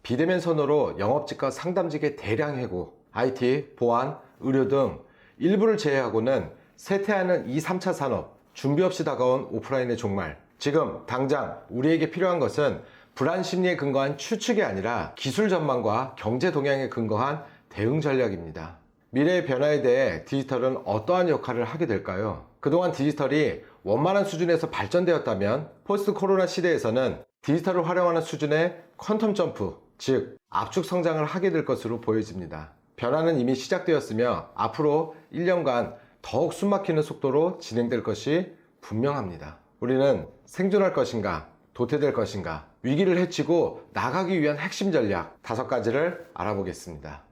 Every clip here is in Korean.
비대면 선호로 영업직과 상담직의 대량 해고, IT, 보안, 의료 등 일부를 제외하고는 쇠퇴하는 2, 3차 산업, 준비 없이 다가온 오프라인의 종말. 지금 당장 우리에게 필요한 것은 불안 심리에 근거한 추측이 아니라 기술 전망과 경제 동향에 근거한 대응 전략입니다. 미래의 변화에 대해 디지털은 어떠한 역할을 하게 될까요? 그동안 디지털이 원만한 수준에서 발전되었다면 포스트 코로나 시대에서는 디지털을 활용하는 수준의 퀀텀 점프, 즉 압축 성장을 하게 될 것으로 보여집니다. 변화는 이미 시작되었으며 앞으로 1년간 더욱 숨막히는 속도로 진행될 것이 분명합니다. 우리는 생존할 것인가, 도태될 것인가, 위기를 헤치고 나가기 위한 핵심 전략 5가지를 알아보겠습니다.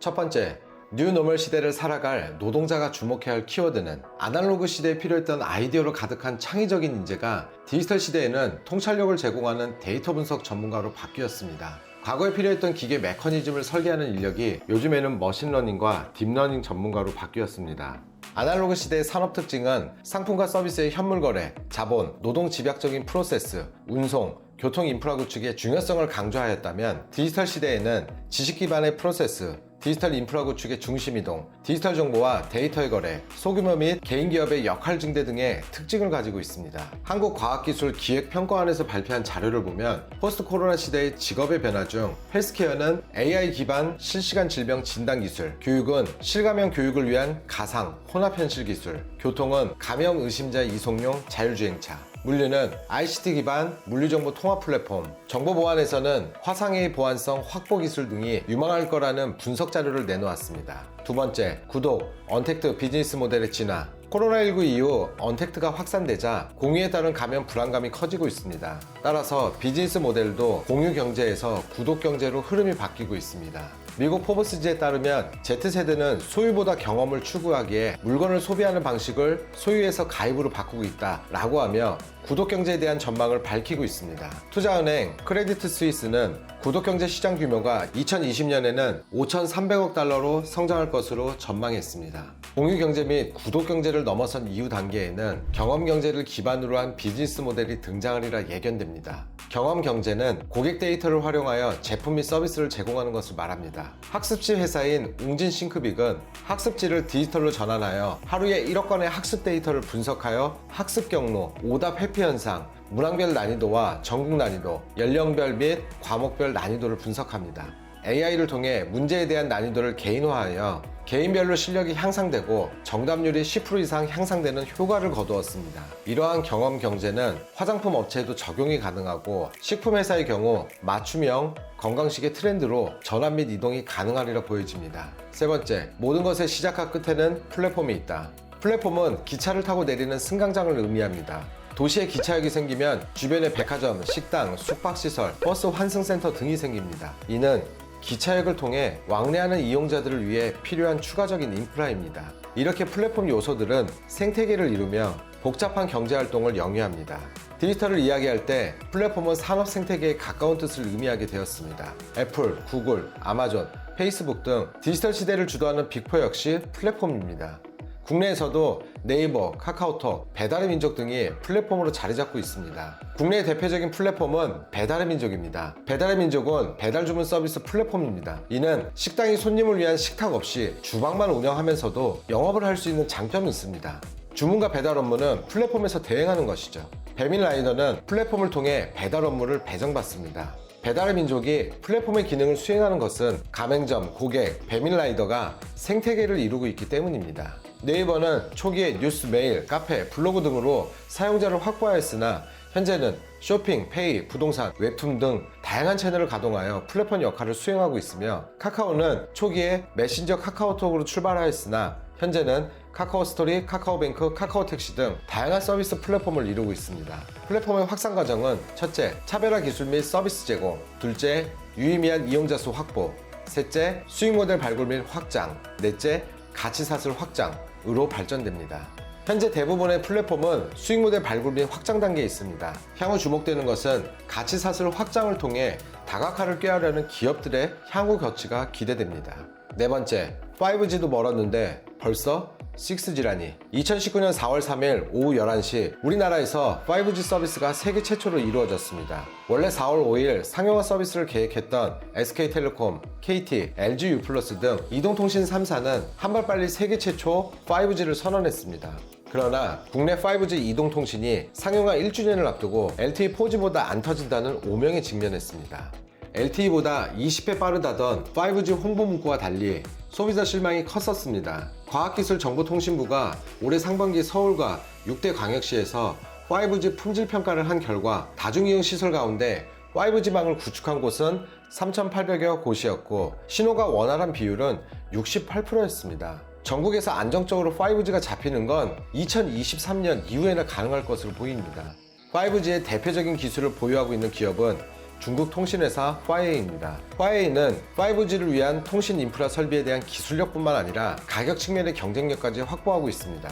첫 번째, 뉴노멀 시대를 살아갈 노동자가 주목해야 할 키워드는 아날로그 시대에 필요했던 아이디어로 가득한 창의적인 인재가 디지털 시대에는 통찰력을 제공하는 데이터 분석 전문가로 바뀌었습니다. 과거에 필요했던 기계 메커니즘을 설계하는 인력이 요즘에는 머신러닝과 딥러닝 전문가로 바뀌었습니다. 아날로그 시대의 산업 특징은 상품과 서비스의 현물거래, 자본, 노동 집약적인 프로세스, 운송, 교통 인프라 구축의 중요성을 강조하였다면 디지털 시대에는 지식 기반의 프로세스, 디지털 인프라 구축의 중심이동, 디지털 정보와 데이터의 거래, 소규모 및 개인 기업의 역할 증대 등의 특징을 가지고 있습니다. 한국과학기술기획평가원에서 발표한 자료를 보면 포스트 코로나 시대의 직업의 변화 중 헬스케어는 AI 기반 실시간 질병 진단 기술, 교육은 실감형 교육을 위한 가상, 혼합 현실 기술, 교통은 감염 의심자 이송용 자율주행차, 물류는 ICT 기반 물류정보 통합 플랫폼, 정보보안에서는 화상AI 보안성 확보 기술 등이 유망할 거라는 분석 자료를 내놓았습니다. 두 번째, 구독, 언택트 비즈니스 모델의 진화. 코로나19 이후 언택트가 확산되자 공유에 따른 감염 불안감이 커지고 있습니다. 따라서 비즈니스 모델도 공유 경제에서 구독 경제로 흐름이 바뀌고 있습니다. 미국 포브스지에 따르면 Z세대는 소유보다 경험을 추구하기에 물건을 소비하는 방식을 소유에서 가입으로 바꾸고 있다 라고 하며 구독경제에 대한 전망을 밝히고 있습니다. 투자은행 크레디트 스위스는 구독경제 시장 규모가 2020년에는 5,300억 달러로 성장할 것으로 전망했습니다. 공유경제 및 구독경제를 넘어선 이후 단계에는 경험경제를 기반으로 한 비즈니스 모델이 등장하리라 예견됩니다. 경험경제는 고객 데이터를 활용하여 제품 및 서비스를 제공하는 것을 말합니다. 학습지 회사인 웅진싱크빅은 학습지를 디지털로 전환하여 하루에 1억 건의 학습 데이터를 분석하여 학습 경로, 오답 회피 현상, 문항별 난이도와 전국 난이도, 연령별 및 과목별 난이도를 분석합니다. AI를 통해 문제에 대한 난이도를 개인화하여 개인별로 실력이 향상되고 정답률이 10% 이상 향상되는 효과를 거두었습니다. 이러한 경험 경제는 화장품 업체에도 적용이 가능하고 식품회사의 경우 맞춤형 건강식의 트렌드로 전환 및 이동이 가능하리라 보여집니다. 세 번째, 모든 것의 시작과 끝에는 플랫폼이 있다. 플랫폼은 기차를 타고 내리는 승강장을 의미합니다. 도시에 기차역이 생기면 주변에 백화점, 식당, 숙박시설, 버스 환승센터 등이 생깁니다. 이는 기차역을 통해 왕래하는 이용자들을 위해 필요한 추가적인 인프라입니다. 이렇게 플랫폼 요소들은 생태계를 이루며 복잡한 경제활동을 영위합니다. 디지털을 이야기할 때 플랫폼은 산업 생태계에 가까운 뜻을 의미하게 되었습니다. 애플, 구글, 아마존, 페이스북 등 디지털 시대를 주도하는 빅4 역시 플랫폼입니다. 국내에서도 네이버, 카카오톡, 배달의 민족 등이 플랫폼으로 자리 잡고 있습니다. 국내의 대표적인 플랫폼은 배달의 민족입니다. 배달의 민족은 배달 주문 서비스 플랫폼입니다. 이는 식당이 손님을 위한 식탁 없이 주방만 운영하면서도 영업을 할 수 있는 장점이 있습니다. 주문과 배달 업무는 플랫폼에서 대행하는 것이죠. 배민라이더는 플랫폼을 통해 배달 업무를 배정받습니다. 배달의 민족이 플랫폼의 기능을 수행하는 것은 가맹점, 고객, 배민라이더가 생태계를 이루고 있기 때문입니다. 네이버는 초기에 뉴스, 메일, 카페, 블로그 등으로 사용자를 확보하였으나 현재는 쇼핑, 페이, 부동산, 웹툰 등 다양한 채널을 가동하여 플랫폼 역할을 수행하고 있으며 카카오는 초기에 메신저 카카오톡으로 출발하였으나 현재는 카카오스토리, 카카오뱅크, 카카오택시 등 다양한 서비스 플랫폼을 이루고 있습니다. 플랫폼의 확산 과정은 첫째, 차별화 기술 및 서비스 제공, 둘째, 유의미한 이용자 수 확보, 셋째, 수익 모델 발굴 및 확장, 넷째, 가치 사슬 확장으로 발전됩니다. 현재 대부분의 플랫폼은 수익 모델 발굴 및 확장 단계에 있습니다. 향후 주목되는 것은 가치 사슬 확장을 통해 다각화를 꾀하려는 기업들의 향후 거치가 기대됩니다. 네 번째, 5G도 멀었는데 벌써 6G라니. 2019년 4월 3일 오후 11시 우리나라에서 5G 서비스가 세계 최초로 이루어졌습니다. 원래 4월 5일 상용화 서비스를 계획했던 SK텔레콤, KT, LG U+ 등 이동통신 3사는 한발 빨리 세계 최초 5G를 선언했습니다. 그러나 국내 5G 이동통신이 상용화 1주년을 앞두고 LTE 4G보다 안 터진다는 오명에 직면했습니다. LTE보다 20배 빠르다던 5G 홍보 문구와 달리 소비자 실망이 컸었습니다. 과학기술정보통신부가 올해 상반기 서울과 6대 광역시에서 5G 품질 평가를 한 결과 다중이용 시설 가운데 5G망을 구축한 곳은 3,800여 곳이었고 신호가 원활한 비율은 68%였습니다. 전국에서 안정적으로 5G가 잡히는 건 2023년 이후에나 가능할 것으로 보입니다. 5G의 대표적인 기술을 보유하고 있는 기업은 중국 통신회사 화웨이입니다. 화웨이는 5G를 위한 통신 인프라 설비에 대한 기술력뿐만 아니라 가격 측면의 경쟁력까지 확보하고 있습니다.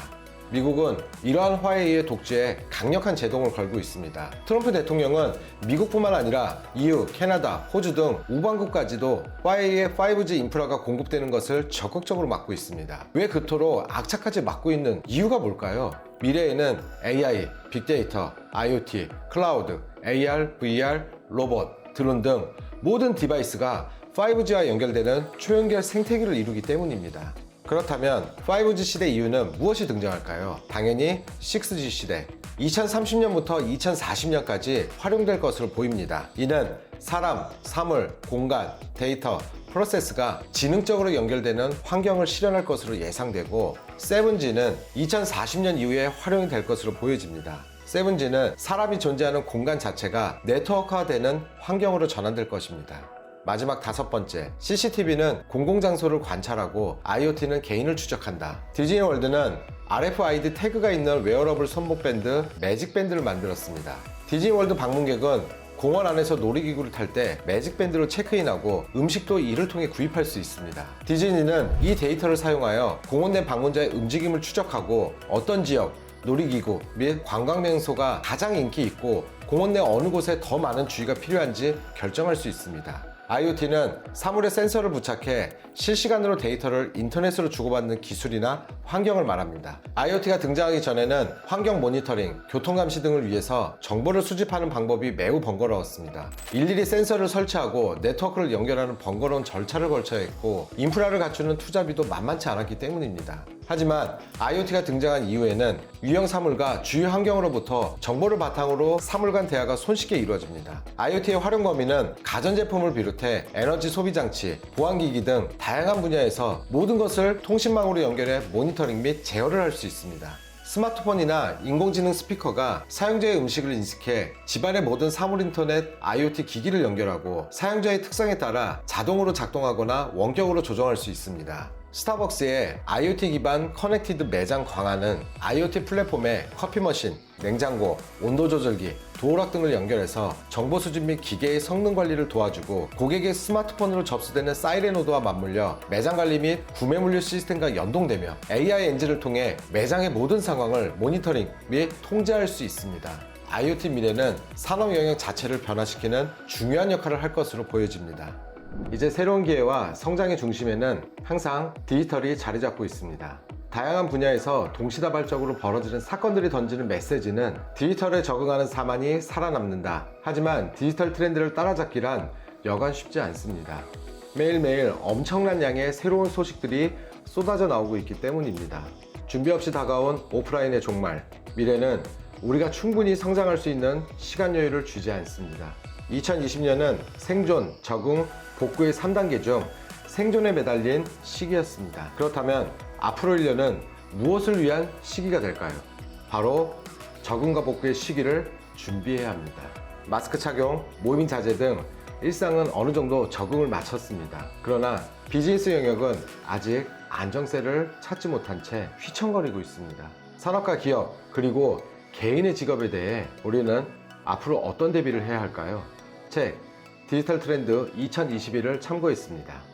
미국은 이러한 화웨이의 독주에 강력한 제동을 걸고 있습니다. 트럼프 대통령은 미국뿐만 아니라 EU, 캐나다, 호주 등 우방국까지도 화웨이의 5G 인프라가 공급되는 것을 적극적으로 막고 있습니다. 왜 그토록 악착같이 막고 있는 이유가 뭘까요? 미래에는 AI, 빅데이터, IoT, 클라우드, AR, VR, 로봇, 드론 등 모든 디바이스가 5G와 연결되는 초연결 생태계를 이루기 때문입니다. 그렇다면 5G 시대 이후는 무엇이 등장할까요? 당연히 6G 시대. 2030년부터 2040년까지 활용될 것으로 보입니다. 이는 사람, 사물, 공간, 데이터, 프로세스가 지능적으로 연결되는 환경을 실현할 것으로 예상되고 7G는 2040년 이후에 활용이 될 것으로 보여집니다. 7G는 사람이 존재하는 공간 자체가 네트워크화되는 환경으로 전환될 것입니다. 마지막 5번째, CCTV는 공공장소를 관찰하고 IoT는 개인을 추적한다. 디즈니월드는 RFID 태그가 있는 웨어러블 손목밴드 매직밴드를 만들었습니다. 디즈니월드 방문객은 공원 안에서 놀이기구를 탈 때 매직밴드로 체크인하고 음식도 이를 통해 구입할 수 있습니다. 디즈니는 이 데이터를 사용하여 공원 내 방문자의 움직임을 추적하고 어떤 지역, 놀이기구 및 관광명소가 가장 인기 있고 공원 내 어느 곳에 더 많은 주의가 필요한지 결정할 수 있습니다. IoT는 사물에 센서를 부착해 실시간으로 데이터를 인터넷으로 주고받는 기술이나 환경을 말합니다. IoT가 등장하기 전에는 환경 모니터링, 교통감시 등을 위해서 정보를 수집하는 방법이 매우 번거로웠습니다. 일일이 센서를 설치하고 네트워크를 연결하는 번거로운 절차를 거쳐야 했고 인프라를 갖추는 투자비도 만만치 않았기 때문입니다. 하지만 IoT가 등장한 이후에는 유형 사물과 주위 환경으로부터 정보를 바탕으로 사물 간 대화가 손쉽게 이루어집니다. IoT의 활용 범위는 가전제품을 비롯해 에너지 소비 장치, 보안기기 등 다양한 분야에서 모든 것을 통신망으로 연결해 모니터링 및 제어를 할 수 있습니다. 스마트폰이나 인공지능 스피커가 사용자의 음식을 인식해 집안의 모든 사물 인터넷 IoT 기기를 연결하고 사용자의 특성에 따라 자동으로 작동하거나 원격으로 조정할 수 있습니다. 스타벅스의 IoT 기반 커넥티드 매장 광화는 IoT 플랫폼에 커피 머신, 냉장고, 온도 조절기, 도어락 등을 연결해서 정보 수집 및 기계의 성능 관리를 도와주고 고객의 스마트폰으로 접수되는 사이렌 오도와 맞물려 매장 관리 및 구매 물류 시스템과 연동되며 AI 엔진을 통해 매장의 모든 상황을 모니터링 및 통제할 수 있습니다. IoT 미래는 산업 영역 자체를 변화시키는 중요한 역할을 할 것으로 보여집니다. 이제 새로운 기회와 성장의 중심에는 항상 디지털이 자리 잡고 있습니다. 다양한 분야에서 동시다발적으로 벌어지는 사건들이 던지는 메시지는 디지털에 적응하는 사만이 살아남는다. 하지만 디지털 트렌드를 따라잡기란 여간 쉽지 않습니다. 매일매일 엄청난 양의 새로운 소식들이 쏟아져 나오고 있기 때문입니다. 준비 없이 다가온 오프라인의 종말, 미래는 우리가 충분히 성장할 수 있는 시간 여유를 주지 않습니다. 2020년은 생존, 적응, 복구의 3단계 중 생존에 매달린 시기였습니다. 그렇다면 앞으로 1년은 무엇을 위한 시기가 될까요? 바로 적응과 복구의 시기를 준비해야 합니다. 마스크 착용, 모임 자제 등 일상은 어느 정도 적응을 마쳤습니다. 그러나 비즈니스 영역은 아직 안정세를 찾지 못한 채 휘청거리고 있습니다. 산업과 기업, 그리고 개인의 직업에 대해 우리는 앞으로 어떤 대비를 해야 할까요? 책 디지털 트렌드 2021을 참고했습니다.